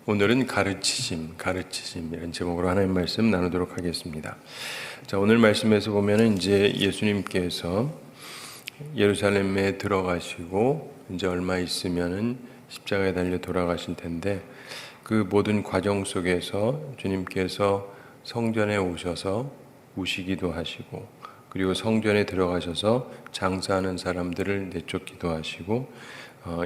오늘은 가르치심 이런 제목으로 하나님 말씀 나누도록 하겠습니다. 자, 오늘 말씀에서 보면은 이제 예수님께서 예루살렘에 들어가시고 이제 얼마 있으면은 십자가에 달려 돌아가실 텐데, 그 모든 과정 속에서 주님께서 성전에 오셔서 우시기도 하시고, 그리고 성전에 들어가셔서 장사하는 사람들을 내쫓기도 하시고,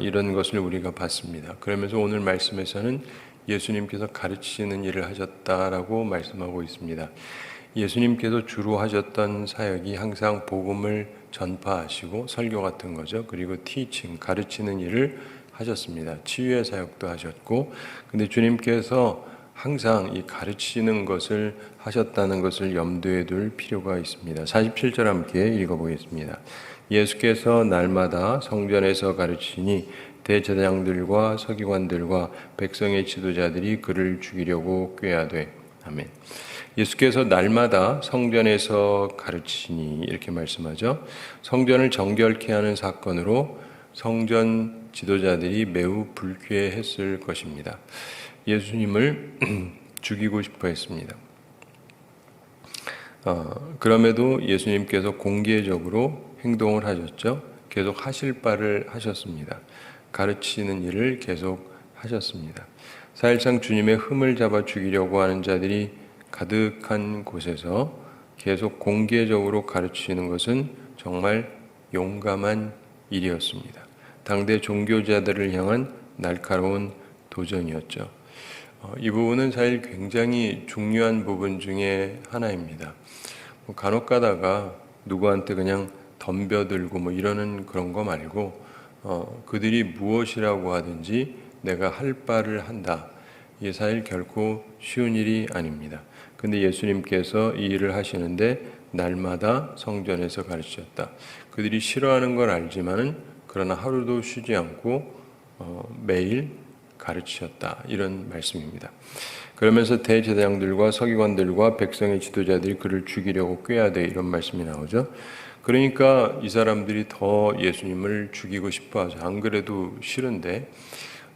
이런 것을 우리가 봤습니다. 그러면서 오늘 말씀에서는 예수님께서 가르치시는 일을 하셨다라고 말씀하고 있습니다. 예수님께서 주로 하셨던 사역이 항상 복음을 전파하시고 설교 같은 거죠. 그리고 티칭, 가르치는 일을 하셨습니다. 치유의 사역도 하셨고, 근데 주님께서 항상 이 가르치는 것을 하셨다는 것을 염두에 둘 필요가 있습니다. 47절 함께 읽어보겠습니다. 예수께서 날마다 성전에서 가르치니 대제사장들과 서기관들과 백성의 지도자들이 그를 죽이려고 꾀하되. 아멘. 예수께서 날마다 성전에서 가르치시니 이렇게 말씀하죠. 성전을 정결케 하는 사건으로 성전 지도자들이 매우 불쾌했을 것입니다. 예수님을 죽이고 싶어 했습니다. 그럼에도 예수님께서 공개적으로 행동을 하셨죠. 계속 하실 바를 하셨습니다. 가르치는 일을 계속 하셨습니다. 사실상 주님의 흠을 잡아 죽이려고 하는 자들이 가득한 곳에서 계속 공개적으로 가르치는 것은 정말 용감한 일이었습니다. 당대 종교자들을 향한 날카로운 도전이었죠. 이 부분은 사실 굉장히 중요한 부분 중에 하나입니다. 간혹 가다가 누구한테 그냥 덤벼들고 이러는 그런 거 말고, 그들이 무엇이라고 하든지 내가 할 바를 한다. 이게 사실 결코 쉬운 일이 아닙니다. 근데 예수님께서 이 일을 하시는데 날마다 성전에서 가르치셨다. 그들이 싫어하는 걸 알지만은 그러나 하루도 쉬지 않고 매일 가르치셨다. 이런 말씀입니다. 그러면서 대제사장들과 서기관들과 백성의 지도자들이 그를 죽이려고 꾀하되 이런 말씀이 나오죠. 그러니까 이 사람들이 더 예수님을 죽이고 싶어 하죠. 안 그래도 싫은데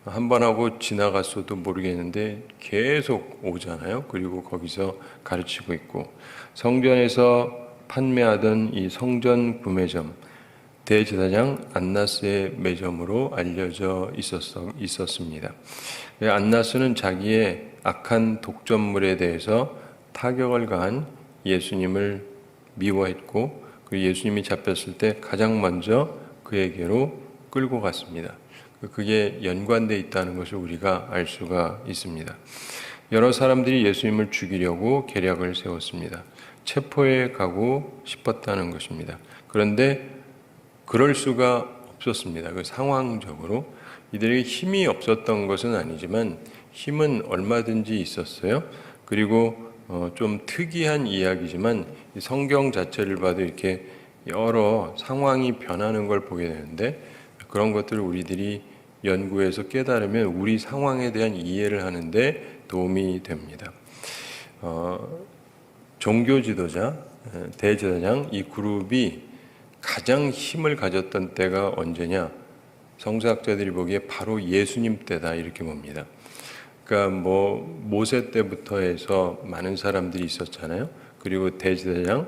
한 번 하고 지나갔어도 모르겠는데 계속 오잖아요. 그리고 거기서 가르치고 있고, 성전에서 판매하던 이 성전 구매점, 대제사장 안나스의 매점으로 알려져 있었습니다. 안나스는 자기의 악한 독점물에 대해서 타격을 가한 예수님을 미워했고, 그리고 예수님이 잡혔을 때 가장 먼저 그에게로 끌고 갔습니다. 그게 연관되어 있다는 것을 우리가 알 수가 있습니다. 여러 사람들이 예수님을 죽이려고 계략을 세웠습니다. 체포해 가고 싶었다는 것입니다. 그런데 그럴 수가 없었습니다. 그 상황적으로 이들에게 힘이 없었던 것은 아니지만 힘은 얼마든지 있었어요. 그리고 좀 특이한 이야기지만 성경 자체를 봐도 이렇게 여러 상황이 변하는 걸 보게 되는데, 그런 것들을 우리들이 연구해서 깨달으면 우리 상황에 대한 이해를 하는데 도움이 됩니다. 종교 지도자, 대제사장 이 그룹이 가장 힘을 가졌던 때가 언제냐? 성서학자들이 보기에 바로 예수님 때다 이렇게 봅니다. 그러니까 모세 때부터 해서 많은 사람들이 있었잖아요. 그리고 대제사장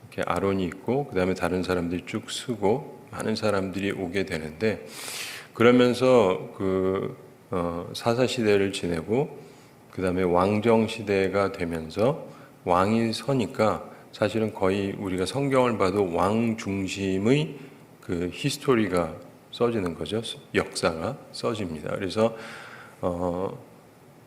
이렇게 아론이 있고, 그 다음에 다른 사람들이 쭉 쓰고 많은 사람들이 오게 되는데, 그러면서 사사 시대를 지내고 그 다음에 왕정 시대가 되면서 왕이 서니까 사실은 거의 우리가 성경을 봐도 왕 중심의 그 히스토리가 써지는 거죠. 역사가 써집니다. 그래서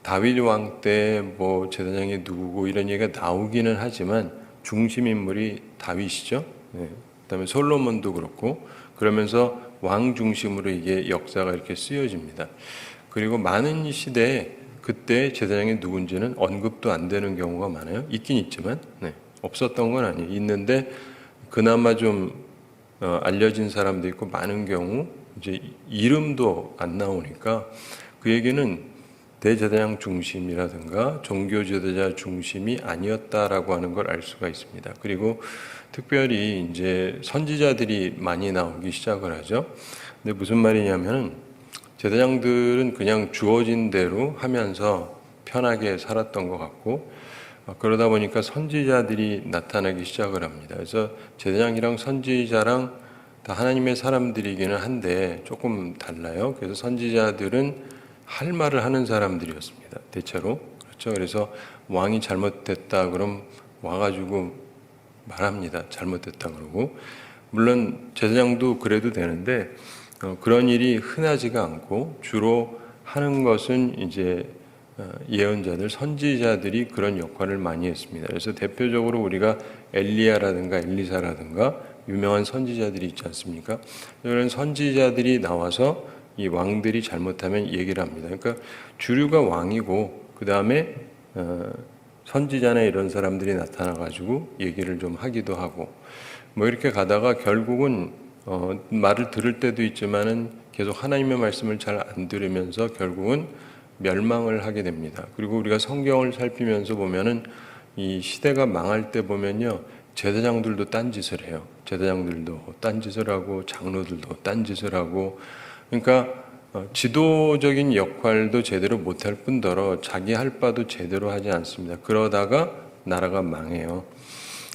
다윗 왕 때 제사장이 누구고 이런 얘기가 나오기는 하지만 중심 인물이 다윗이죠. 네. 그다음에 솔로몬도 그렇고, 그러면서 왕 중심으로 이게 역사가 이렇게 쓰여집니다. 그리고 많은 시대에 그때 제사장이 누군지는 언급도 안 되는 경우가 많아요. 있긴 있지만 없었던 건 아니에요. 있는데 그나마 좀 알려진 사람도 있고, 많은 경우 이제 이름도 안 나오니까 그 얘기는 대제사장 중심이라든가 종교 지도자 중심이 아니었다라고 하는 걸 알 수가 있습니다. 그리고 특별히 이제 선지자들이 많이 나오기 시작을 하죠. 근데 무슨 말이냐면은 제사장들은 그냥 주어진 대로 하면서 편하게 살았던 것 같고, 그러다 보니까 선지자들이 나타나기 시작을 합니다. 그래서 제사장이랑 선지자랑 다 하나님의 사람들이기는 한데 조금 달라요. 그래서 선지자들은 할 말을 하는 사람들이었습니다. 대체로. 그렇죠. 그래서 왕이 잘못됐다 그럼 와가지고 말합니다. 잘못됐다 그러고. 물론 제사장도 그래도 되는데 그런 일이 흔하지가 않고 주로 하는 것은 이제 예언자들, 선지자들이 그런 역할을 많이 했습니다. 그래서 대표적으로 우리가 엘리야라든가 엘리사라든가 유명한 선지자들이 있지 않습니까? 이런 선지자들이 나와서 이 왕들이 잘못하면 얘기를 합니다. 그러니까 주류가 왕이고 그 다음에 선지자나 이런 사람들이 나타나가지고 얘기를 좀 하기도 하고 뭐 이렇게 가다가 결국은 말을 들을 때도 있지만은 계속 하나님의 말씀을 잘 안 들으면서 결국은 멸망을 하게 됩니다. 그리고 우리가 성경을 살피면서 보면은 이 시대가 망할 때 보면요, 제사장들도 딴짓을 해요. 제사장들도 딴짓을 하고 장로들도 딴짓을 하고, 그러니까 지도적인 역할도 제대로 못할 뿐더러 자기 할 바도 제대로 하지 않습니다. 그러다가 나라가 망해요.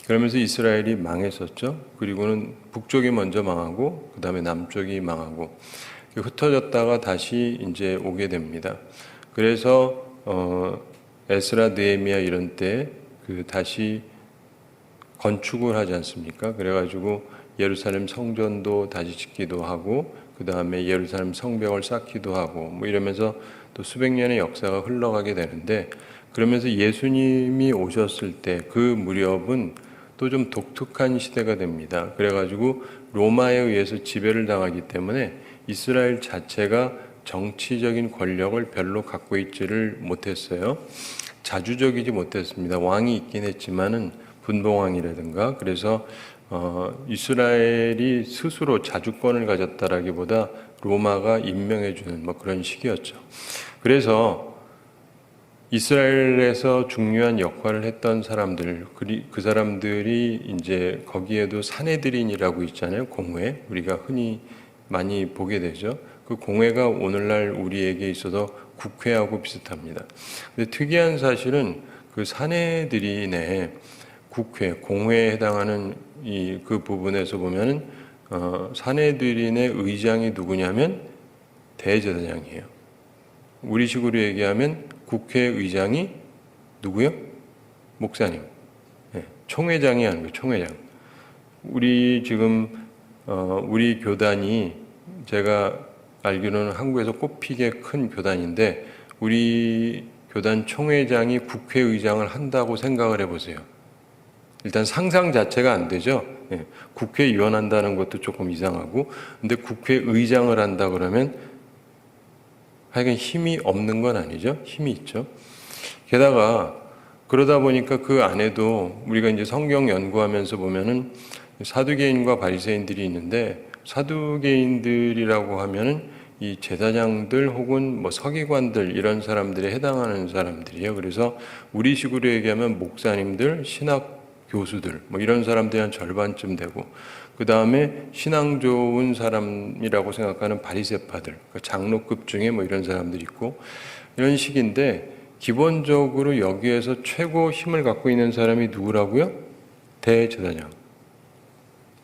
그러면서 이스라엘이 망했었죠. 그리고는 북쪽이 먼저 망하고 그 다음에 남쪽이 망하고 흩어졌다가 다시 이제 오게 됩니다. 그래서 에스라, 느헤미야 이런 때 그 다시 건축을 하지 않습니까? 그래가지고 예루살렘 성전도 다시 짓기도 하고 그 다음에 예루살렘 성벽을 쌓기도 하고 뭐 이러면서 또 수백 년의 역사가 흘러가게 되는데, 그러면서 예수님이 오셨을 때 그 무렵은 또 좀 독특한 시대가 됩니다. 그래가지고 로마에 의해서 지배를 당하기 때문에 이스라엘 자체가 정치적인 권력을 별로 갖고 있지를 못했어요. 자주적이지 못했습니다. 왕이 있긴 했지만은 분봉왕이라든가. 그래서 이스라엘이 스스로 자주권을 가졌다라기보다 로마가 임명해주는 뭐 그런 시기였죠. 그래서 이스라엘에서 중요한 역할을 했던 사람들, 그 사람들이 이제 거기에도 사내들인이라고 있잖아요. 공회. 우리가 흔히 많이 보게 되죠. 그 공회가 오늘날 우리에게 있어서 국회하고 비슷합니다. 근데 특이한 사실은 그 사내들인의 국회, 공회에 해당하는 그 부분에서 보면은 사내들인의 의장이 누구냐면 대제사장이에요. 우리식으로 얘기하면 국회의장이 누구요? 목사님. 네, 총회장이 아니고 총회장. 우리 지금 우리 교단이 제가 알기로는 한국에서 꼽히게 큰 교단인데 우리 교단 총회장이 국회의장을 한다고 생각을 해보세요. 일단 상상 자체가 안 되죠. 네, 국회의원 한다는 것도 조금 이상하고, 근데 국회의장을 한다 그러면 하여간 힘이 없는 건 아니죠. 힘이 있죠. 게다가 그러다 보니까 그 안에도 우리가 이제 성경 연구하면서 보면은 사두개인과 바리새인들이 있는데, 사두개인들이라고 하면은 이 제사장들 혹은 뭐 서기관들 이런 사람들에 해당하는 사람들이에요. 그래서 우리식으로 얘기하면 목사님들, 신학 교수들 뭐 이런 사람들이 한 절반쯤 되고, 그 다음에 신앙 좋은 사람이라고 생각하는 바리새파들, 장로급 중에 뭐 이런 사람들이 있고 이런 식인데, 기본적으로 여기에서 최고 힘을 갖고 있는 사람이 누구라고요? 대제사장.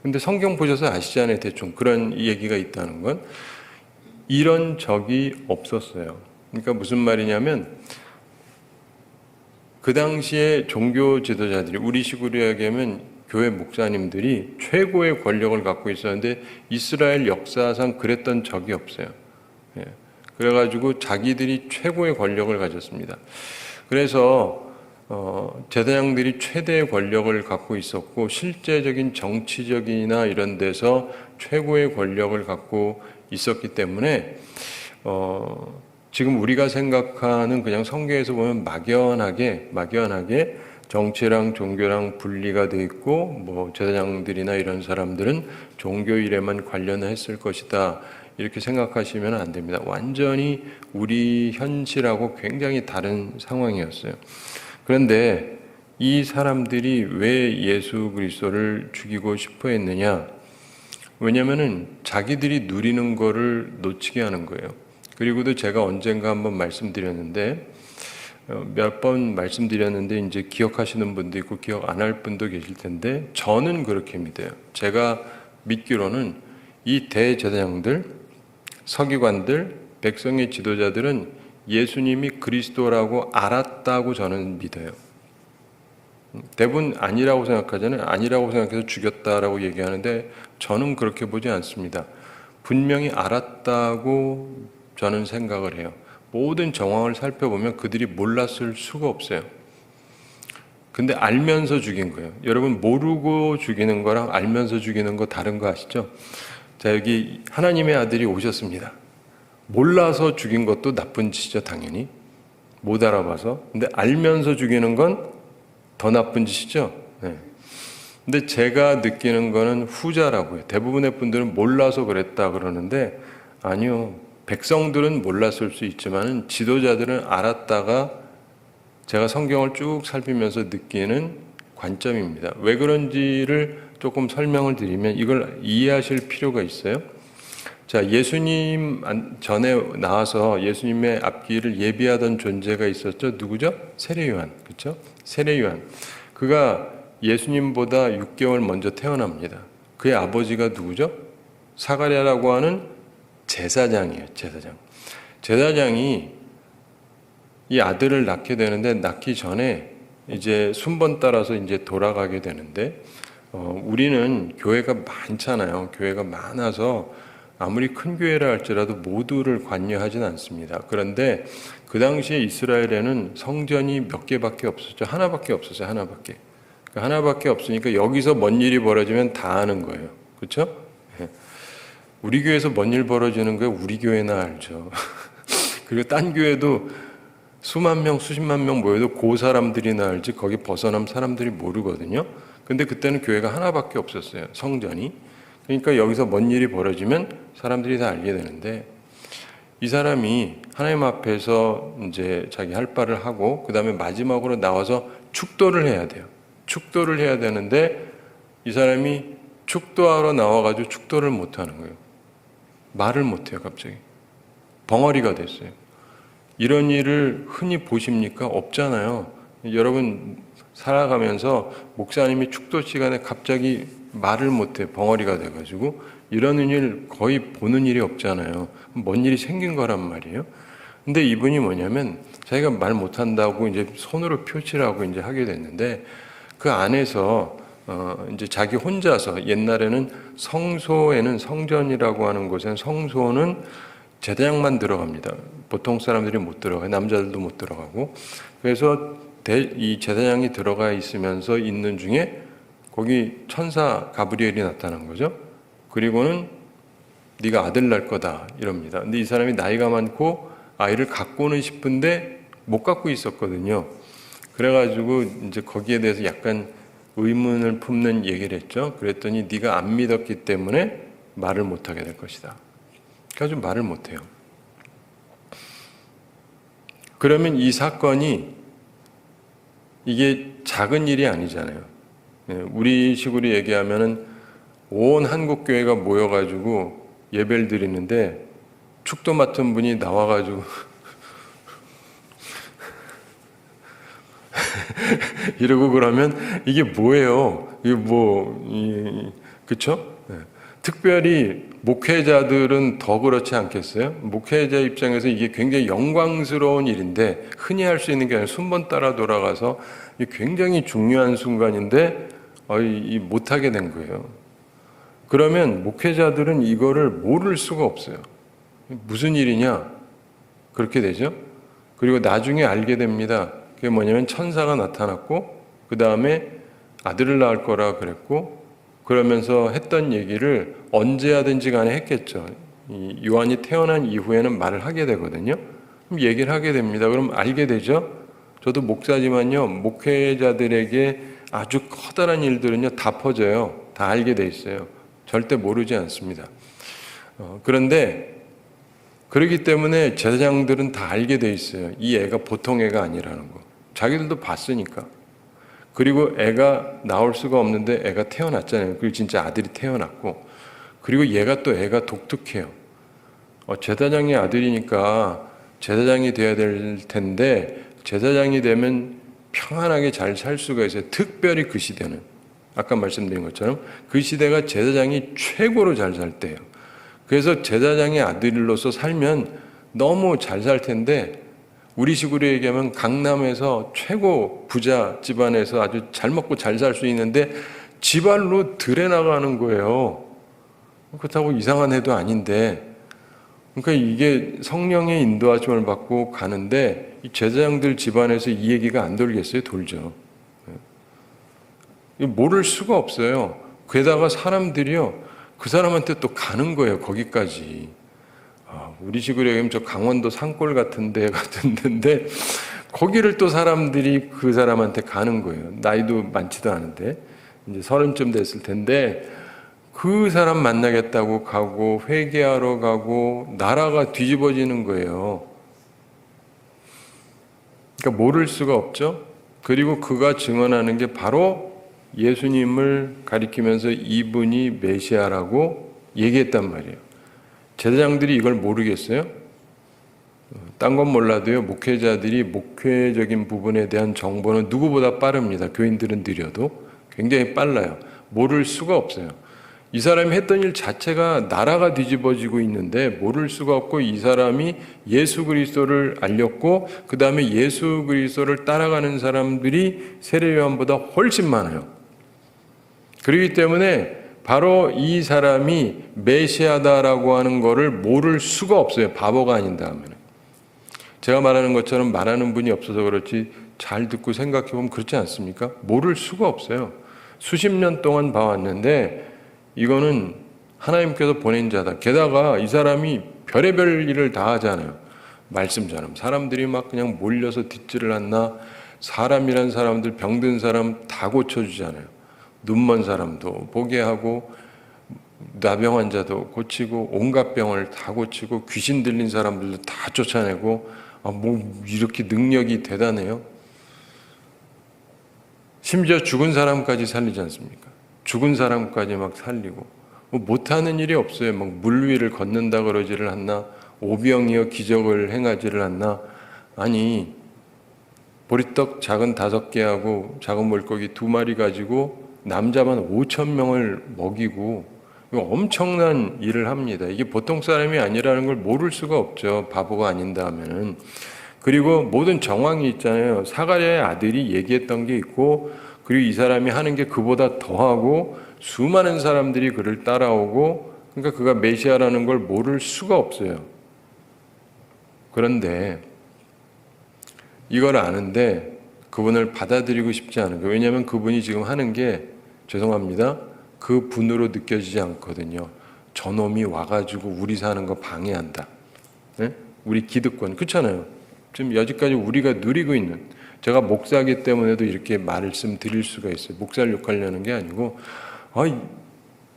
근데 성경 보셔서 아시잖아요. 대충 그런 얘기가 있다는 건. 이런 적이 없었어요. 그러니까 무슨 말이냐면 그 당시에 종교 지도자들이, 우리식으로 얘기하면 교회 목사님들이 최고의 권력을 갖고 있었는데 이스라엘 역사상 그랬던 적이 없어요. 예. 그래가지고 자기들이 최고의 권력을 가졌습니다. 그래서 제사장들이 최대의 권력을 갖고 있었고, 실제적인 정치적이나 이런 데서 최고의 권력을 갖고 있었기 때문에 지금 우리가 생각하는 그냥 성경에서 보면 막연하게 정치랑 종교랑 분리가 돼 있고, 뭐 제사장들이나 이런 사람들은 종교 일에만 관련했을 것이다 이렇게 생각하시면 안 됩니다. 완전히 우리 현실하고 굉장히 다른 상황이었어요. 그런데 이 사람들이 왜 예수 그리스도를 죽이고 싶어 했느냐? 왜냐면은 자기들이 누리는 거를 놓치게 하는 거예요. 그리고도 제가 언젠가 한번 말씀드렸는데 몇 번 말씀드렸는데 이제 기억하시는 분도 있고 기억 안 할 분도 계실 텐데 저는 그렇게 믿어요. 제가 믿기로는 이 대제사장들, 서기관들, 백성의 지도자들은 예수님이 그리스도라고 알았다고 저는 믿어요. 대부분 아니라고 생각하잖아요. 아니라고 생각해서 죽였다라고 얘기하는데 저는 그렇게 보지 않습니다. 분명히 알았다고 저는 생각을 해요. 모든 정황을 살펴보면 그들이 몰랐을 수가 없어요. 근데 알면서 죽인 거예요. 여러분, 모르고 죽이는 거랑 알면서 죽이는 거 다른 거 아시죠? 자, 여기 하나님의 아들이 오셨습니다. 몰라서 죽인 것도 나쁜 짓이죠, 당연히. 못 알아봐서. 근데 알면서 죽이는 건 더 나쁜 짓이죠. 네. 근데 제가 느끼는 거는 후자라고요. 대부분의 분들은 몰라서 그랬다 그러는데 아니요. 백성들은 몰랐을 수 있지만 지도자들은 알았다가 제가 성경을 쭉 살피면서 느끼는 관점입니다. 왜 그런지를 조금 설명을 드리면 이걸 이해하실 필요가 있어요. 자, 예수님 전에 나와서 예수님의 앞길을 예비하던 존재가 있었죠. 누구죠? 세례요한. 그렇죠? 세례요한. 그가 예수님보다 6개월 먼저 태어납니다. 그의 아버지가 누구죠? 사가랴라고 하는 제사장이에요. 제사장. 제사장이 이 아들을 낳게 되는데 낳기 전에 이제 순번 따라서 이제 돌아가게 되는데 우리는 교회가 많잖아요. 교회가 많아서 아무리 큰 교회라 할지라도 모두를 관여하진 않습니다. 그런데 그 당시에 이스라엘에는 성전이 몇 개밖에 없었죠. 하나밖에 없었어요. 하나밖에. 하나밖에 없으니까 여기서 뭔 일이 벌어지면 다 아는 거예요. 그렇죠? 우리 교회에서 뭔 일 벌어지는 거예요? 우리 교회나 알죠. 그리고 딴 교회도 수만 명, 수십만 명 모여도 그 사람들이나 알지 거기 벗어난 사람들이 모르거든요. 근데 그때는 교회가 하나밖에 없었어요. 성전이. 그러니까 여기서 뭔 일이 벌어지면 사람들이 다 알게 되는데 이 사람이 하나님 앞에서 이제 자기 할 바를 하고 그 다음에 마지막으로 나와서 축도를 해야 돼요. 축도를 해야 되는데 이 사람이 축도하러 나와가지고 축도를 못하는 거예요. 말을 못해요. 갑자기. 벙어리가 됐어요. 이런 일을 흔히 보십니까? 없잖아요. 여러분 살아가면서 목사님이 축도 시간에 갑자기 말을 못해 벙어리가 돼가지고 이러는 일 거의 보는 일이 없잖아요. 뭔 일이 생긴 거란 말이에요. 근데 이분이 뭐냐면 자기가 말 못한다고 이제 손으로 표시를 하고 이제 하게 됐는데 그 안에서 이제 자기 혼자서 옛날에는 성소에는 성전이라고 하는 곳엔 성소는 제사장만 들어갑니다. 보통 사람들이 못 들어가요. 남자들도 못 들어가고. 그래서 이 제사장이 들어가 있으면서 있는 중에 거기 천사 가브리엘이 나타난 거죠. 그리고는 네가 아들 낳을 거다 이럽니다. 근데 이 사람이 나이가 많고 아이를 갖고는 싶은데 못 갖고 있었거든요. 그래가지고 이제 거기에 대해서 약간 의문을 품는 얘기를 했죠. 그랬더니 네가 안 믿었기 때문에 말을 못하게 될 것이다. 그래가지고 말을 못해요. 그러면 이 사건이 이게 작은 일이 아니잖아요. 우리 식으로 얘기하면은 온 한국 교회가 모여가지고 예배를 드리는데 축도 맡은 분이 나와가지고 이러고 그러면 이게 뭐예요? 이게 그쵸? 특별히 목회자들은 더 그렇지 않겠어요? 목회자 입장에서 이게 굉장히 영광스러운 일인데 흔히 할 수 있는 게 아니라 순번 따라 돌아가서 굉장히 중요한 순간인데 못하게 된 거예요. 그러면 목회자들은 이거를 모를 수가 없어요. 무슨 일이냐? 그렇게 되죠. 그리고 나중에 알게 됩니다. 그게 뭐냐면 천사가 나타났고 그 다음에 아들을 낳을 거라 그랬고 그러면서 했던 얘기를 언제 하든지 간에 했겠죠. 이 요한이 태어난 이후에는 말을 하게 되거든요. 그럼 얘기를 하게 됩니다. 그럼 알게 되죠. 저도 목사지만요. 목회자들에게 아주 커다란 일들은요. 다 퍼져요. 다 알게 돼 있어요. 절대 모르지 않습니다. 그런데 그렇기 때문에 제사장들은 다 알게 돼 있어요. 이 애가 보통 애가 아니라는 거. 자기들도 봤으니까. 그리고 애가 나올 수가 없는데 애가 태어났잖아요. 그리고 진짜 아들이 태어났고. 그리고 얘가 또 애가 독특해요. 제사장의 아들이니까 제사장이 돼야 될 텐데 제사장이 되면 평안하게 잘 살 수가 있어요. 특별히 그 시대는 아까 말씀드린 것처럼 그 시대가 제사장이 최고로 잘 살 때예요. 그래서 제사장의 아들로서 살면 너무 잘 살 텐데 우리 식으로 얘기하면 강남에서 최고 부자 집안에서 아주 잘 먹고 잘 살 수 있는데 지발로 들에 나가는 거예요. 그렇다고 이상한 애도 아닌데, 그러니까 이게 성령의 인도하심을 받고 가는데 이 제사장들 집안에서 이 얘기가 안 돌겠어요? 돌죠. 모를 수가 없어요. 게다가 사람들이요, 그 사람한테 또 가는 거예요. 거기까지. 우리 식으로 얘기하면 저 강원도 산골 같은 데 같은데 거기를 또 사람들이 그 사람한테 가는 거예요. 나이도 많지도 않은데 이제 30쯤 됐을 텐데 그 사람 만나겠다고 가고 회개하러 가고 나라가 뒤집어지는 거예요. 그러니까 모를 수가 없죠. 그리고 그가 증언하는 게 바로 예수님을 가리키면서 이분이 메시아라고 얘기했단 말이에요. 제사장들이 이걸 모르겠어요? 딴 건 몰라도요, 목회자들이 목회적인 부분에 대한 정보는 누구보다 빠릅니다. 교인들은 느려도 굉장히 빨라요. 모를 수가 없어요. 이 사람이 했던 일 자체가 나라가 뒤집어지고 있는데 모를 수가 없고, 이 사람이 예수 그리스도를 알렸고 그 다음에 예수 그리스도를 따라가는 사람들이 세례 요한보다 훨씬 많아요. 그렇기 때문에 바로 이 사람이 메시아다라고 하는 거를 모를 수가 없어요. 바보가 아닌다 하면. 제가 말하는 것처럼 말하는 분이 없어서 그렇지 잘 듣고 생각해 보면 그렇지 않습니까? 모를 수가 없어요. 수십 년 동안 봐왔는데 이거는 하나님께서 보낸 자다. 게다가 이 사람이 별의별 일을 다 하잖아요. 말씀처럼 사람들이 막 그냥 몰려서 듣지를 않나. 사람이란 사람들, 병든 사람 다 고쳐주잖아요. 눈먼 사람도 보게 하고 나병 환자도 고치고 온갖 병을 다 고치고 귀신 들린 사람들도 다 쫓아내고, 뭐 이렇게 능력이 대단해요. 심지어 죽은 사람까지 살리지 않습니까? 죽은 사람까지 막 살리고, 뭐 못하는 일이 없어요. 막 물 위를 걷는다 그러지를 않나, 오병이어 기적을 행하지를 않나. 아니, 보리떡 작은 5개하고 작은 물고기 2마리 가지고 남자만 5,000명을 먹이고 엄청난 일을 합니다. 이게 보통 사람이 아니라는 걸 모를 수가 없죠. 바보가 아닌다 하면은. 그리고 모든 정황이 있잖아요. 사가랴의 아들이 얘기했던 게 있고, 그리고 이 사람이 하는 게 그보다 더하고 수많은 사람들이 그를 따라오고, 그러니까 그가 메시아라는 걸 모를 수가 없어요. 그런데 이걸 아는데 그분을 받아들이고 싶지 않은 거예요. 왜냐하면 그분이 지금 하는 게, 죄송합니다, 그 분으로 느껴지지 않거든요. 저놈이 와가지고 우리 사는 거 방해한다. 네? 우리 기득권. 그렇잖아요. 지금 여지까지 우리가 누리고 있는, 제가 목사이기 때문에도 이렇게 말씀드릴 수가 있어요. 목사를 욕하려는 게 아니고,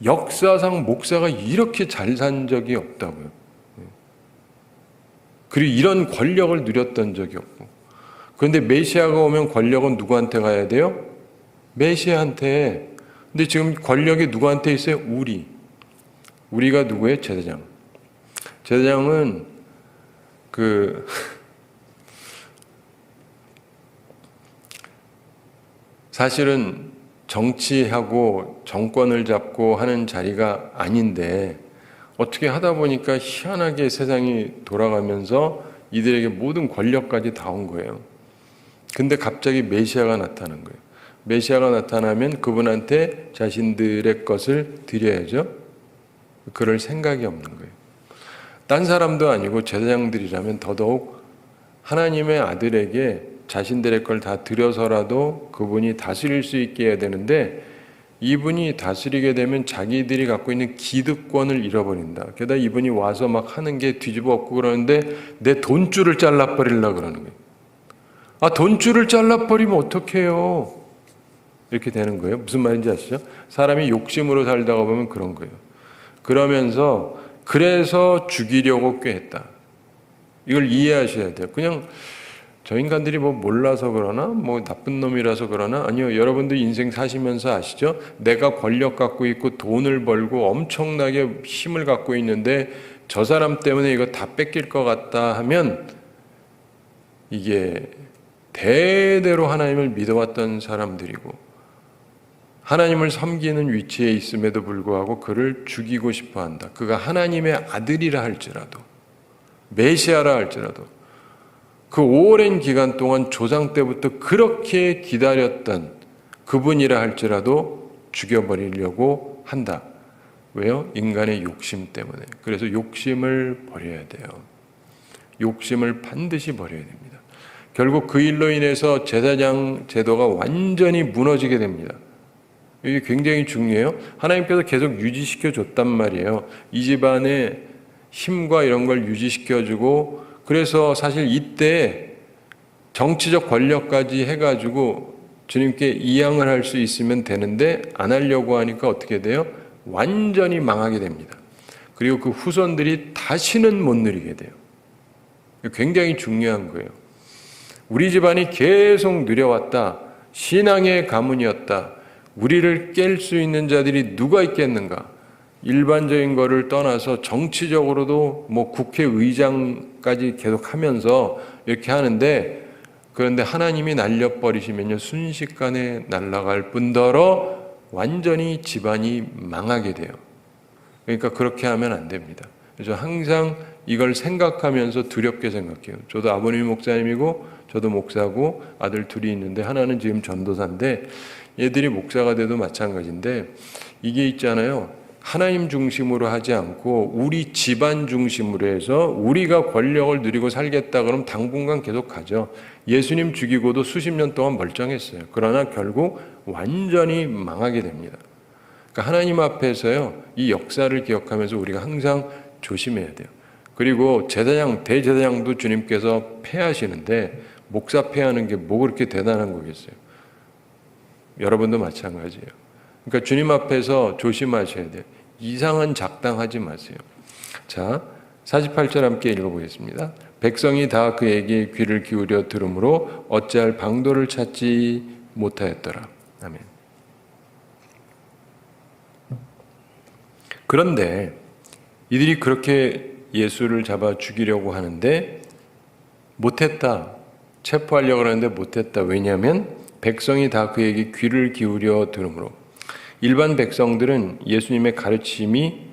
역사상 목사가 이렇게 잘 산 적이 없다고요. 그리고 이런 권력을 누렸던 적이 없고. 그런데 메시아가 오면 권력은 누구한테 가야 돼요? 메시아한테. 근데 지금 권력이 누구한테 있어요? 우리가 누구예요? 제사장. 제사장은 사실은 정치하고 정권을 잡고 하는 자리가 아닌데 어떻게 하다 보니까 희한하게 세상이 돌아가면서 이들에게 모든 권력까지 다 온 거예요. 근데 갑자기 메시아가 나타난 거예요. 메시아가 나타나면 그분한테 자신들의 것을 드려야죠. 그럴 생각이 없는 거예요. 딴 사람도 아니고 제사장들이라면 더더욱 하나님의 아들에게 자신들의 걸 다 드려서라도 그분이 다스릴 수 있게 해야 되는데, 이분이 다스리게 되면 자기들이 갖고 있는 기득권을 잃어버린다. 게다가 이분이 와서 막 하는 게 뒤집어 엎고 그러는데 내 돈줄을 잘라버리려고 그러는 거예요. 돈줄을 잘라버리면 어떡해요? 이렇게 되는 거예요. 무슨 말인지 아시죠? 사람이 욕심으로 살다가 보면 그런 거예요. 그러면서 그래서 죽이려고 꾀했다. 이걸 이해하셔야 돼요. 그냥 저 인간들이 뭐 몰라서 그러나, 뭐 나쁜 놈이라서 그러나, 아니요. 여러분들 인생 사시면서 아시죠? 내가 권력 갖고 있고 돈을 벌고 엄청나게 힘을 갖고 있는데 저 사람 때문에 이거 다 뺏길 것 같다 하면 이게 대대로 하나님을 믿어왔던 사람들이고 하나님을 섬기는 위치에 있음에도 불구하고 그를 죽이고 싶어 한다. 그가 하나님의 아들이라 할지라도 메시아라 할지라도 그 오랜 기간 동안 조상 때부터 그렇게 기다렸던 그분이라 할지라도 죽여버리려고 한다. 왜요? 인간의 욕심 때문에. 그래서 욕심을 버려야 돼요. 욕심을 반드시 버려야 됩니다. 결국 그 일로 인해서 제사장 제도가 완전히 무너지게 됩니다. 이게 굉장히 중요해요. 하나님께서 계속 유지시켜 줬단 말이에요. 이 집안의 힘과 이런 걸 유지시켜주고, 그래서 사실 이때 정치적 권력까지 해가지고 주님께 이양을 할 수 있으면 되는데 안 하려고 하니까 어떻게 돼요? 완전히 망하게 됩니다. 그리고 그 후손들이 다시는 못 누리게 돼요. 굉장히 중요한 거예요. 우리 집안이 계속 누려왔다. 신앙의 가문이었다. 우리를 깰 수 있는 자들이 누가 있겠는가? 일반적인 거를 떠나서 정치적으로도 뭐 국회의장까지 계속 하면서 이렇게 하는데, 그런데 하나님이 날려버리시면요 순식간에 날아갈 뿐더러 완전히 집안이 망하게 돼요. 그러니까 그렇게 하면 안 됩니다. 그래서 항상 이걸 생각하면서 두렵게 생각해요. 저도 아버님이 목사님이고 저도 목사고 아들 둘이 있는데 하나는 지금 전도사인데 얘들이 목사가 돼도 마찬가지인데, 이게 있잖아요. 하나님 중심으로 하지 않고 우리 집안 중심으로 해서 우리가 권력을 누리고 살겠다 그러면 당분간 계속 가죠. 예수님 죽이고도 수십 년 동안 멀쩡했어요. 그러나 결국 완전히 망하게 됩니다. 그러니까 하나님 앞에서요, 이 역사를 기억하면서 우리가 항상 조심해야 돼요. 그리고 제사장, 대제사장도 주님께서 폐하시는데 목사 폐하는 게 뭐 그렇게 대단한 거겠어요. 여러분도 마찬가지예요. 그러니까 주님 앞에서 조심하셔야 돼요. 이상한 작당하지 마세요. 자, 48절 함께 읽어보겠습니다. 백성이 다 그에게 귀를 기울여 들으므로 어찌할 방도를 찾지 못하였더라. 아멘. 그런데 이들이 그렇게 예수를 잡아 죽이려고 하는데 못했다. 체포하려고 하는데 못했다. 왜냐하면 백성이 다 그에게 귀를 기울여 들으므로. 일반 백성들은 예수님의 가르침이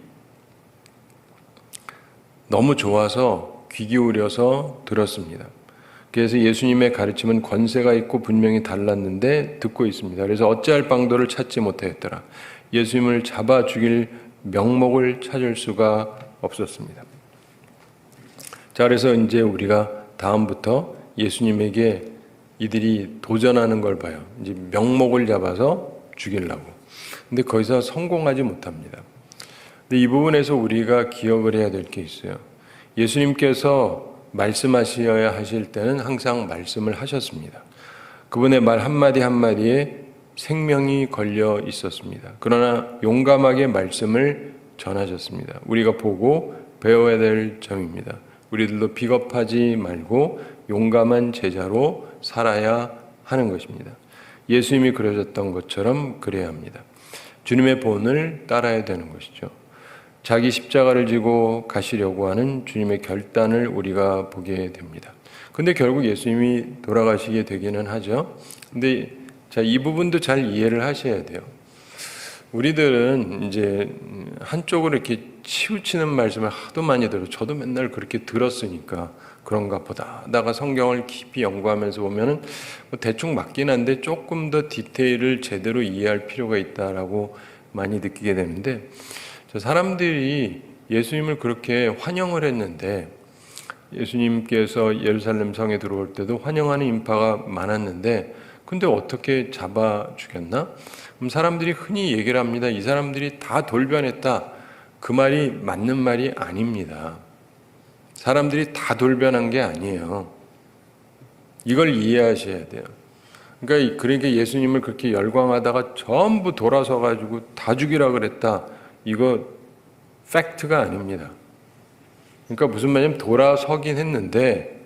너무 좋아서 귀 기울여서 들었습니다. 그래서 예수님의 가르침은 권세가 있고 분명히 달랐는데 듣고 있습니다. 그래서 어찌할 방도를 찾지 못하였더라. 예수님을 잡아 죽일 명목을 찾을 수가 없었습니다. 자, 그래서 이제 우리가 다음부터 예수님에게 이들이 도전하는 걸 봐요. 이제 명목을 잡아서 죽이려고. 근데 거기서 성공하지 못합니다. 근데 이 부분에서 우리가 기억을 해야 될 게 있어요. 예수님께서 말씀하셔야 하실 때는 항상 말씀을 하셨습니다. 그분의 말 한마디 한마디에 생명이 걸려 있었습니다. 그러나 용감하게 말씀을 전하셨습니다. 우리가 보고 배워야 될 점입니다. 우리들도 비겁하지 말고 용감한 제자로 살아야 하는 것입니다. 예수님이 그러셨던 것처럼 그래야 합니다. 주님의 본을 따라야 되는 것이죠. 자기 십자가를 지고 가시려고 하는 주님의 결단을 우리가 보게 됩니다. 근데 결국 예수님이 돌아가시게 되기는 하죠. 근데 자, 이 부분도 잘 이해를 하셔야 돼요. 우리들은 이제 한쪽으로 이렇게 치우치는 말씀을 하도 많이 들어요. 저도 맨날 그렇게 들었으니까 그런가 보다 하다가 성경을 깊이 연구하면서 보면은 뭐 대충 맞긴 한데 조금 더 디테일을 제대로 이해할 필요가 있다라고 많이 느끼게 되는데, 저 사람들이 예수님을 그렇게 환영을 했는데, 예수님께서 예루살렘 성에 들어올 때도 환영하는 인파가 많았는데, 근데 어떻게 잡아 죽였나? 그럼 사람들이 흔히 얘기를 합니다. 이 사람들이 다 돌변했다. 그 말이 맞는 말이 아닙니다. 사람들이 다 돌변한 게 아니에요. 이걸 이해하셔야 돼요. 그러니까 예수님을 그렇게 열광하다가 전부 돌아서 가지고 다 죽이라 그랬다. 이거 팩트가 아닙니다. 그러니까 무슨 말이냐면 돌아서긴 했는데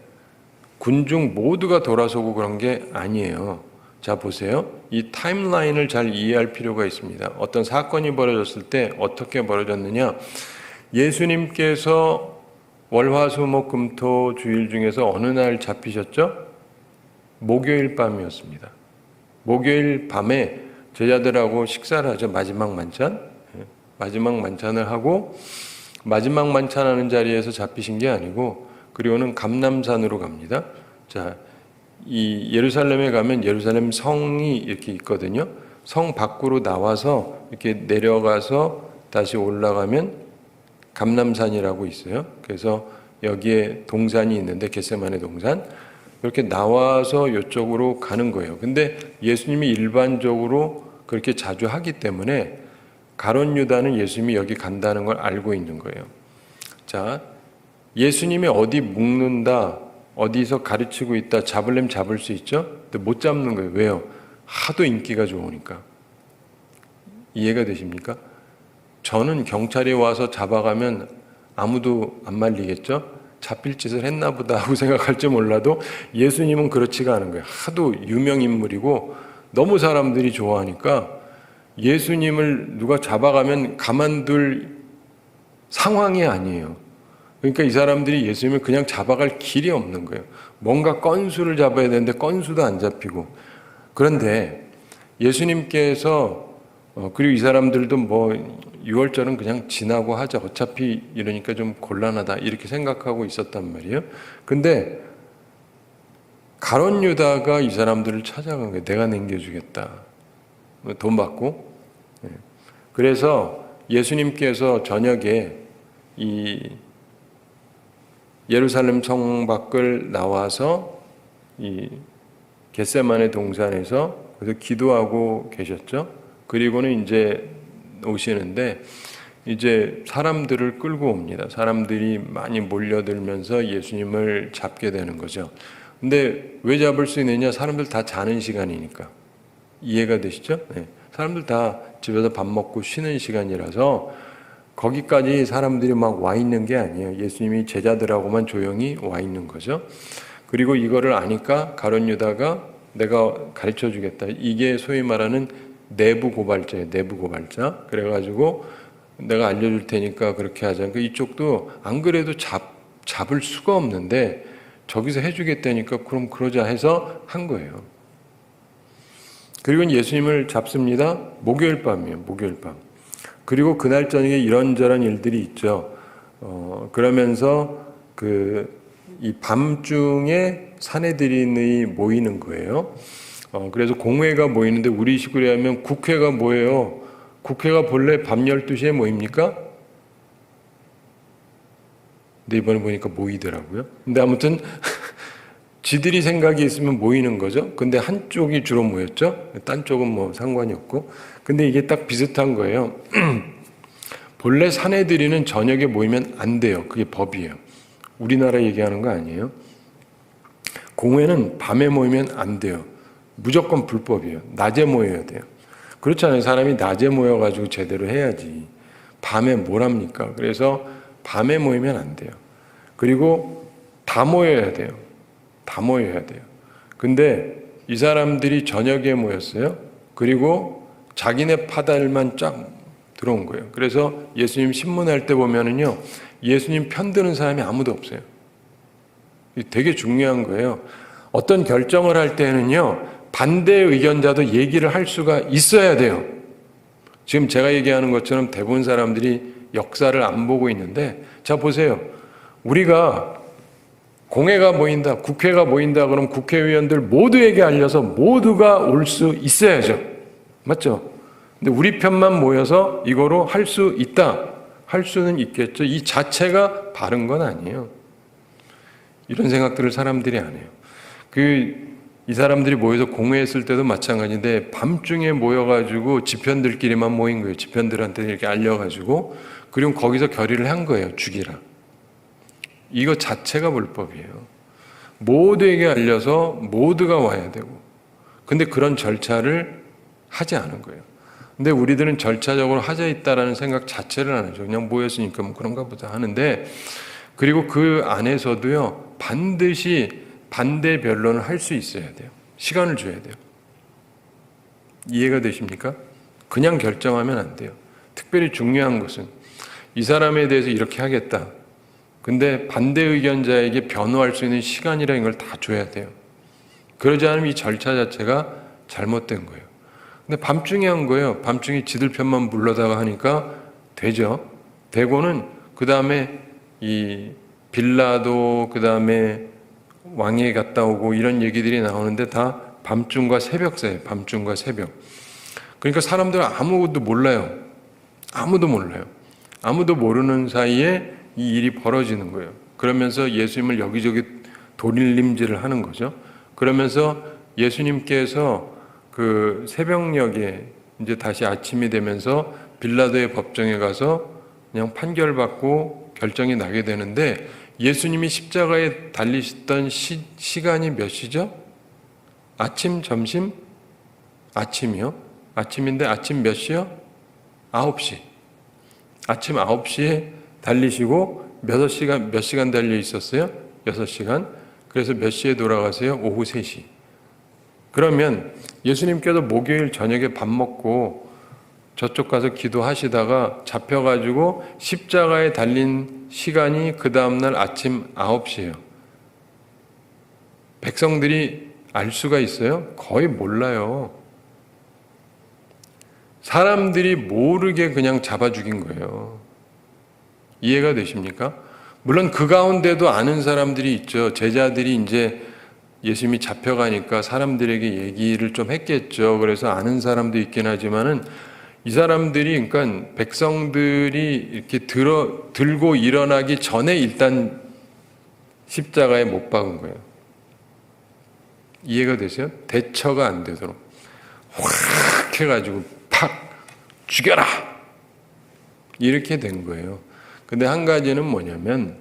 군중 모두가 돌아서고 그런 게 아니에요. 자, 보세요. 이 타임라인을 잘 이해할 필요가 있습니다. 어떤 사건이 벌어졌을 때 어떻게 벌어졌느냐. 예수님께서 월화수목금토 주일 중에서 어느 날 잡히셨죠? 목요일 밤이었습니다. 목요일 밤에 제자들하고 식사를 하죠. 마지막 만찬. 마지막 만찬을 하고 마지막 만찬하는 자리에서 잡히신 게 아니고 그리고는 감람산으로 갑니다. 자, 이 예루살렘에 가면 예루살렘 성이 이렇게 있거든요. 성 밖으로 나와서 이렇게 내려가서 다시 올라가면 감람산이라고 있어요. 그래서 여기에 동산이 있는데 겟세마네 동산. 이렇게 나와서 이쪽으로 가는 거예요. 근데 예수님이 일반적으로 그렇게 자주 하기 때문에 가룟 유다는 예수님이 여기 간다는 걸 알고 있는 거예요. 자, 예수님이 어디 묵는다, 어디서 가르치고 있다, 잡으려면 잡을 수 있죠? 근데 못 잡는 거예요. 왜요? 하도 인기가 좋으니까. 이해가 되십니까? 저는 경찰이 와서 잡아가면 아무도 안 말리겠죠? 잡힐 짓을 했나 보다 하고 생각할지 몰라도 예수님은 그렇지가 않은 거예요. 하도 유명인물이고 너무 사람들이 좋아하니까 예수님을 누가 잡아가면 가만둘 상황이 아니에요. 그러니까 이 사람들이 예수님을 그냥 잡아갈 길이 없는 거예요. 뭔가 건수를 잡아야 되는데 건수도 안 잡히고. 그런데 예수님께서 그리고 이 사람들도 뭐 6월절은 그냥 지나고 하자. 어차피 이러니까 좀 곤란하다. 이렇게 생각하고 있었단 말이에요. 근데 가룟 유다가 이 사람들을 찾아간 거예요. 내가 남겨주겠다. 돈 받고. 그래서 예수님께서 저녁에 이 예루살렘 성 밖을 나와서 이 겟세마네 동산에서 그래서 기도하고 계셨죠. 그리고는 이제 오시는데 이제 사람들을 끌고 옵니다. 사람들이 많이 몰려들면서 예수님을 잡게 되는 거죠. 근데 왜 잡을 수 있느냐? 사람들 다 자는 시간이니까. 이해가 되시죠? 네. 사람들 다 집에서 밥 먹고 쉬는 시간이라서 거기까지 사람들이 막 와 있는 게 아니에요. 예수님이 제자들하고만 조용히 와 있는 거죠. 그리고 이거를 아니까 가룟 유다가 내가 가르쳐 주겠다. 이게 소위 말하는 내부 고발자예요. 내부 고발자. 그래가지고 내가 알려줄 테니까 그렇게 하자. 그러니까 이쪽도 안 그래도 잡을 수가 없는데 저기서 해주겠다니까 그럼 그러자 해서 한 거예요. 그리고 예수님을 잡습니다. 목요일 밤이에요. 목요일 밤. 그리고 그날 저녁에 이런저런 일들이 있죠. 그러면서 이 밤중에 사내들인이 모이는 거예요. 그래서 공회가 모이는데 우리 식으로 하면 국회가 뭐예요? 국회가 본래 밤 12시에 모입니까? 근데 이번에 보니까 모이더라고요. 근데 아무튼 지들이 생각이 있으면 모이는 거죠. 근데 한쪽이 주로 모였죠. 딴 쪽은 뭐 상관이 없고. 근데 이게 딱 비슷한 거예요. 본래 사내들이는 저녁에 모이면 안 돼요. 그게 법이에요. 우리나라 얘기하는 거 아니에요. 공회는 밤에 모이면 안 돼요. 무조건 불법이에요. 낮에 모여야 돼요. 그렇잖아요. 사람이 낮에 모여가지고 제대로 해야지. 밤에 뭘 합니까? 그래서 밤에 모이면 안 돼요. 그리고 다 모여야 돼요. 다 모여야 돼요. 근데 이 사람들이 저녁에 모였어요. 그리고 자기네 파달만 쫙 들어온 거예요. 그래서 예수님 신문할 때 보면은요, 예수님 편드는 사람이 아무도 없어요. 되게 중요한 거예요. 어떤 결정을 할 때는요, 반대 의견자도 얘기를 할 수가 있어야 돼요. 지금 제가 얘기하는 것처럼 대부분 사람들이 역사를 안 보고 있는데, 자, 보세요. 우리가 공회가 모인다, 국회가 모인다, 그럼 국회의원들 모두에게 알려서 모두가 올 수 있어야죠. 맞죠? 근데 우리 편만 모여서 이거로 할 수 있다. 할 수는 있겠죠. 이 자체가 바른 건 아니에요. 이런 생각들을 사람들이 안 해요. 이 사람들이 모여서 공회했을 때도 마찬가지인데 밤중에 모여가지고 집현들끼리만 모인 거예요. 집현들한테 이렇게 알려가지고 그리고 거기서 결의를 한 거예요. 죽이라. 이거 자체가 불법이에요. 모두에게 알려서 모두가 와야 되고. 근데 그런 절차를 하지 않은 거예요. 근데 우리들은 절차적으로 하자 있다라는 생각 자체를 안 하죠. 그냥 모였으니까 뭐 그런가 보다 하는데, 그리고 그 안에서도요, 반드시 반대 변론을 할 수 있어야 돼요. 시간을 줘야 돼요. 이해가 되십니까? 그냥 결정하면 안 돼요. 특별히 중요한 것은 이 사람에 대해서 이렇게 하겠다. 근데 반대 의견자에게 변호할 수 있는 시간이라는 걸 다 줘야 돼요. 그러지 않으면 이 절차 자체가 잘못된 거예요. 근데 밤중에 한 거예요. 밤중에 지들 편만 물러다가 하니까 되죠. 되고는 그 다음에 이 빌라도 그 다음에 왕에 갔다 오고 이런 얘기들이 나오는데 다 밤중과 새벽 사이에 밤중과 새벽. 그러니까 사람들은 아무것도 몰라요. 아무도 몰라요. 아무도 모르는 사이에 이 일이 벌어지는 거예요. 그러면서 예수님을 여기저기 도릴림질을 하는 거죠. 그러면서 예수님께서 그 새벽녘에 이제 다시 아침이 되면서 빌라도의 법정에 가서 그냥 판결받고 결정이 나게 되는데 예수님이 십자가에 달리셨던 시간이 몇 시죠? 아침, 점심? 아침이요? 아침인데 아침 몇 시요? 9시. 아침 9시에 달리시고 몇 시간 달려 있었어요? 6시간. 그래서 몇 시에 돌아가세요? 오후 3시. 그러면 예수님께서 목요일 저녁에 밥 먹고 저쪽 가서 기도하시다가 잡혀가지고 십자가에 달린 시간이 그 다음날 아침 9시예요. 백성들이 알 수가 있어요? 거의 몰라요. 사람들이 모르게 그냥 잡아 죽인 거예요. 이해가 되십니까? 물론 그 가운데도 아는 사람들이 있죠. 제자들이 이제 예수님이 잡혀가니까 사람들에게 얘기를 좀 했겠죠. 그래서 아는 사람도 있긴 하지만은 이 사람들이, 그러니까 백성들이 이렇게 들고 일어나기 전에 일단 십자가에 못 박은 거예요. 이해가 되세요? 대처가 안 되도록 확 해가지고 팍 죽여라 이렇게 된 거예요. 근데 한 가지는 뭐냐면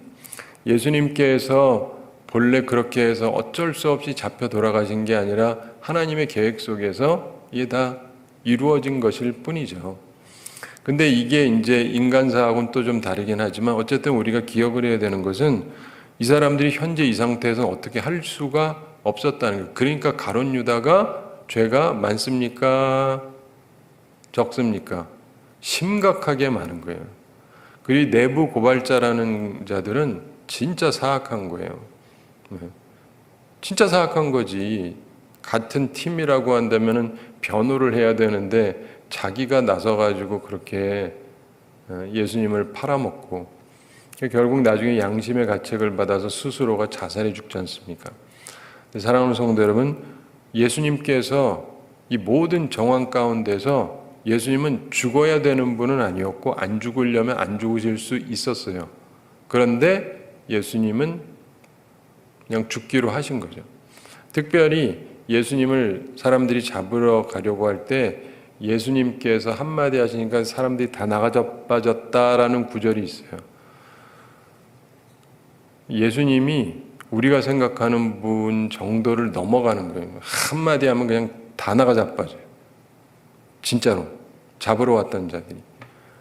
예수님께서 본래 그렇게 해서 어쩔 수 없이 잡혀 돌아가신 게 아니라 하나님의 계획 속에서 이게 다 이루어진 것일 뿐이죠. 근데 이게 이제 인간사하고는 또 좀 다르긴 하지만 어쨌든 우리가 기억을 해야 되는 것은 이 사람들이 현재 이 상태에서 어떻게 할 수가 없었다는 거예요. 그러니까 가룟 유다가 죄가 많습니까? 적습니까? 심각하게 많은 거예요. 그리고 내부 고발자라는 자들은 진짜 사악한 거예요. 진짜 사악한 거지. 같은 팀이라고 한다면은 변호를 해야 되는데 자기가 나서가지고 그렇게 예수님을 팔아먹고 결국 나중에 양심의 가책을 받아서 스스로가 자살해 죽지 않습니까? 사랑하는 성도 여러분, 예수님께서 이 모든 정황 가운데서 예수님은 죽어야 되는 분은 아니었고 안 죽으려면 안 죽으실 수 있었어요. 그런데 예수님은 그냥 죽기로 하신 거죠. 특별히 예수님을 사람들이 잡으러 가려고 할 때 예수님께서 한마디 하시니까 사람들이 다 나가자빠졌다라는 구절이 있어요. 예수님이 우리가 생각하는 분 정도를 넘어가는 거예요. 한마디 하면 그냥 다 나가자빠져요. 진짜로 잡으러 왔던 자들이.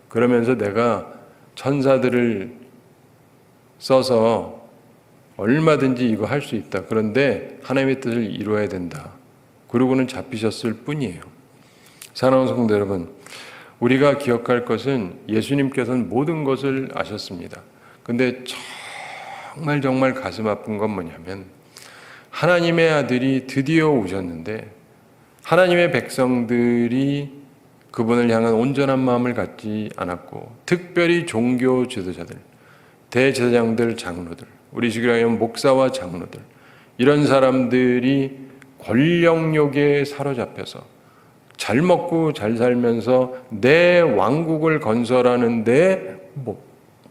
그러면서 내가 천사들을 써서 얼마든지 이거 할 수 있다. 그런데 하나님의 뜻을 이루어야 된다. 그러고는 잡히셨을 뿐이에요. 사랑하는 성도 여러분, 우리가 기억할 것은 예수님께서는 모든 것을 아셨습니다. 근데 정말 가슴 아픈 건 뭐냐면 하나님의 아들이 드디어 오셨는데 하나님의 백성들이 그분을 향한 온전한 마음을 갖지 않았고 특별히 종교 지도자들, 대제사장들, 장로들, 우리 식으로 하면 목사와 장로들, 이런 사람들이 권력욕에 사로잡혀서 잘 먹고 잘 살면서 내 왕국을 건설하는데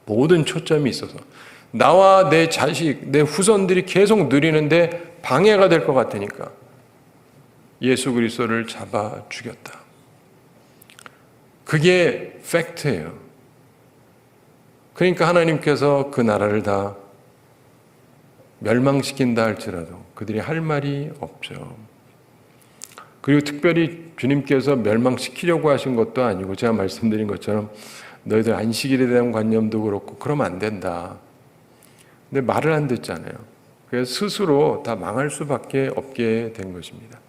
모든 초점이 있어서 나와 내 자식, 내 후손들이 계속 누리는데 방해가 될 것 같으니까 예수 그리스도를 잡아 죽였다. 그게 팩트예요. 그러니까 하나님께서 그 나라를 다 멸망시킨다 할지라도 그들이 할 말이 없죠. 그리고 특별히 주님께서 멸망시키려고 하신 것도 아니고 제가 말씀드린 것처럼 너희들 안식일에 대한 관념도 그렇고 그러면 안 된다. 근데 말을 안 듣잖아요. 그래서 스스로 다 망할 수밖에 없게 된 것입니다.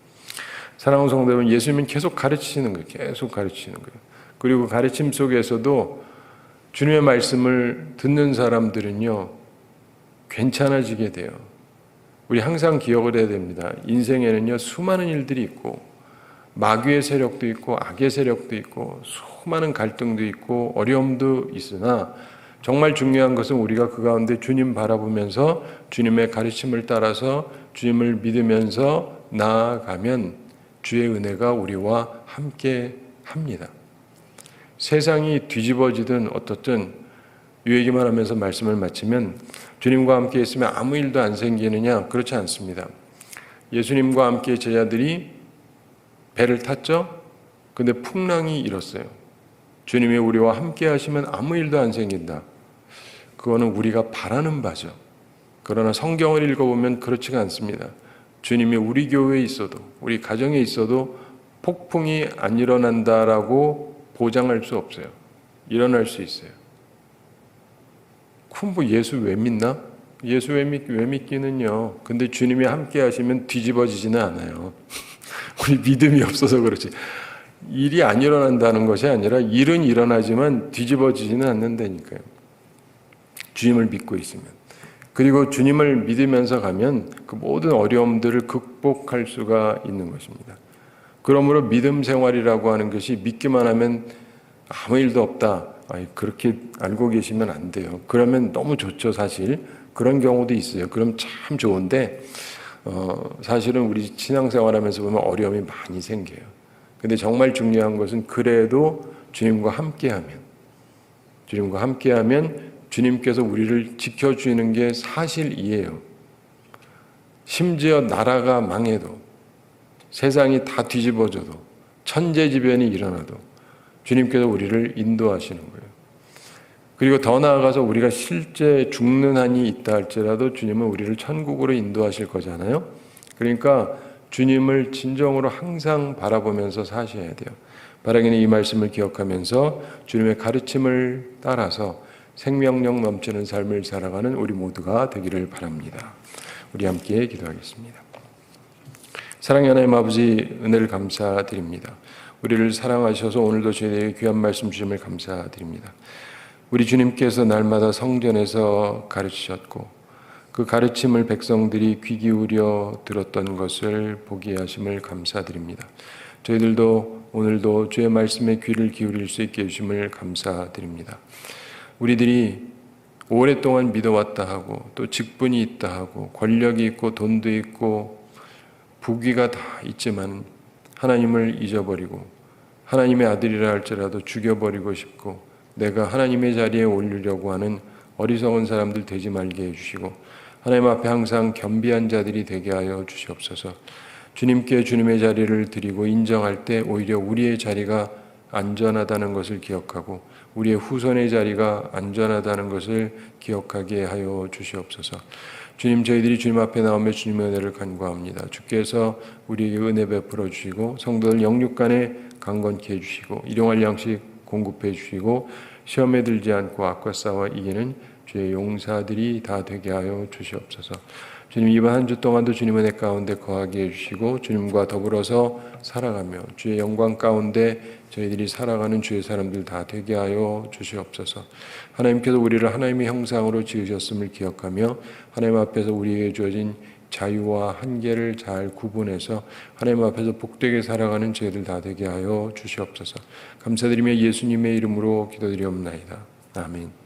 사랑하는 성도 여러분, 예수님은 계속 가르치시는 거예요. 계속 가르치시는 거예요. 그리고 가르침 속에서도 주님의 말씀을 듣는 사람들은요, 괜찮아지게 돼요. 우리 항상 기억을 해야 됩니다. 인생에는요, 수많은 일들이 있고, 마귀의 세력도 있고, 악의 세력도 있고, 수많은 갈등도 있고, 어려움도 있으나, 정말 중요한 것은 우리가 그 가운데 주님 바라보면서 주님의 가르침을 따라서 주님을 믿으면서 나아가면 주의 은혜가 우리와 함께 합니다. 세상이 뒤집어지든 어떻든 이 얘기만 하면서 말씀을 마치면 주님과 함께 있으면 아무 일도 안 생기느냐? 그렇지 않습니다. 예수님과 함께 제자들이 배를 탔죠? 근데 풍랑이 일었어요. 주님이 우리와 함께 하시면 아무 일도 안 생긴다. 그거는 우리가 바라는 바죠. 그러나 성경을 읽어보면 그렇지가 않습니다. 주님이 우리 교회에 있어도, 우리 가정에 있어도 폭풍이 안 일어난다라고 보장할 수 없어요. 일어날 수 있어요. 그럼 뭐 예수 왜 믿나? 예수 왜 믿기는요. 근데 주님이 함께 하시면 뒤집어지지는 않아요. 우리 믿음이 없어서 그렇지. 일이 안 일어난다는 것이 아니라 일은 일어나지만 뒤집어지지는 않는다니까요. 주님을 믿고 있으면. 그리고 주님을 믿으면서 가면 그 모든 어려움들을 극복할 수가 있는 것입니다. 그러므로 믿음 생활이라고 하는 것이 믿기만 하면 아무 일도 없다. 그렇게 알고 계시면 안 돼요. 그러면 너무 좋죠, 사실. 그런 경우도 있어요. 그럼 참 좋은데 사실은 우리 신앙생활하면서 보면 어려움이 많이 생겨요. 근데 정말 중요한 것은 그래도 주님과 함께하면 주님께서 우리를 지켜주는 게 사실이에요. 심지어 나라가 망해도, 세상이 다 뒤집어져도, 천재지변이 일어나도 주님께서 우리를 인도하시는 거예요. 그리고 더 나아가서 우리가 실제 죽는 한이 있다 할지라도 주님은 우리를 천국으로 인도하실 거잖아요. 그러니까 주님을 진정으로 항상 바라보면서 사셔야 돼요. 바라기는 이 말씀을 기억하면서 주님의 가르침을 따라서 생명력 넘치는 삶을 살아가는 우리 모두가 되기를 바랍니다. 우리 함께 기도하겠습니다. 사랑의 하나님 아버지, 은혜를 감사드립니다. 우리를 사랑하셔서 오늘도 저희에게 귀한 말씀 주심을 감사드립니다. 우리 주님께서 날마다 성전에서 가르치셨고 그 가르침을 백성들이 귀 기울여 들었던 것을 보게 하심을 감사드립니다. 저희들도 오늘도 주의 말씀에 귀를 기울일 수 있게 해주심을 감사드립니다. 우리들이 오랫동안 믿어왔다 하고 또 직분이 있다 하고 권력이 있고 돈도 있고 부귀가 다 있지만 하나님을 잊어버리고 하나님의 아들이라 할지라도 죽여버리고 싶고 내가 하나님의 자리에 올리려고 하는 어리석은 사람들 되지 말게 해주시고 하나님 앞에 항상 겸비한 자들이 되게 하여 주시옵소서. 주님께 주님의 자리를 드리고 인정할 때 오히려 우리의 자리가 안전하다는 것을 기억하고 우리의 후손의 자리가 안전하다는 것을 기억하게 하여 주시옵소서. 주님, 저희들이 주님 앞에 나오며 주님의 은혜를 간구합니다. 주께서 우리에게 은혜 베풀어 주시고 성도들 영육간에 강건케 해주시고 일용할 양식 공급해 주시고 시험에 들지 않고 악과 싸워 이기는 주의 용사들이 다 되게 하여 주시옵소서. 주님, 이번 한 주 동안도 주님의 은혜 가운데 거하게 해주시고 주님과 더불어서 살아가며 주의 영광 가운데 저희들이 살아가는 주의 사람들 다 되게 하여 주시옵소서. 하나님께서 우리를 하나님의 형상으로 지으셨음을 기억하며 하나님 앞에서 우리에게 주어진 자유와 한계를 잘 구분해서 하나님 앞에서 복되게 살아가는 저희들 다 되게 하여 주시옵소서. 감사드리며 예수님의 이름으로 기도드리옵나이다. 아멘.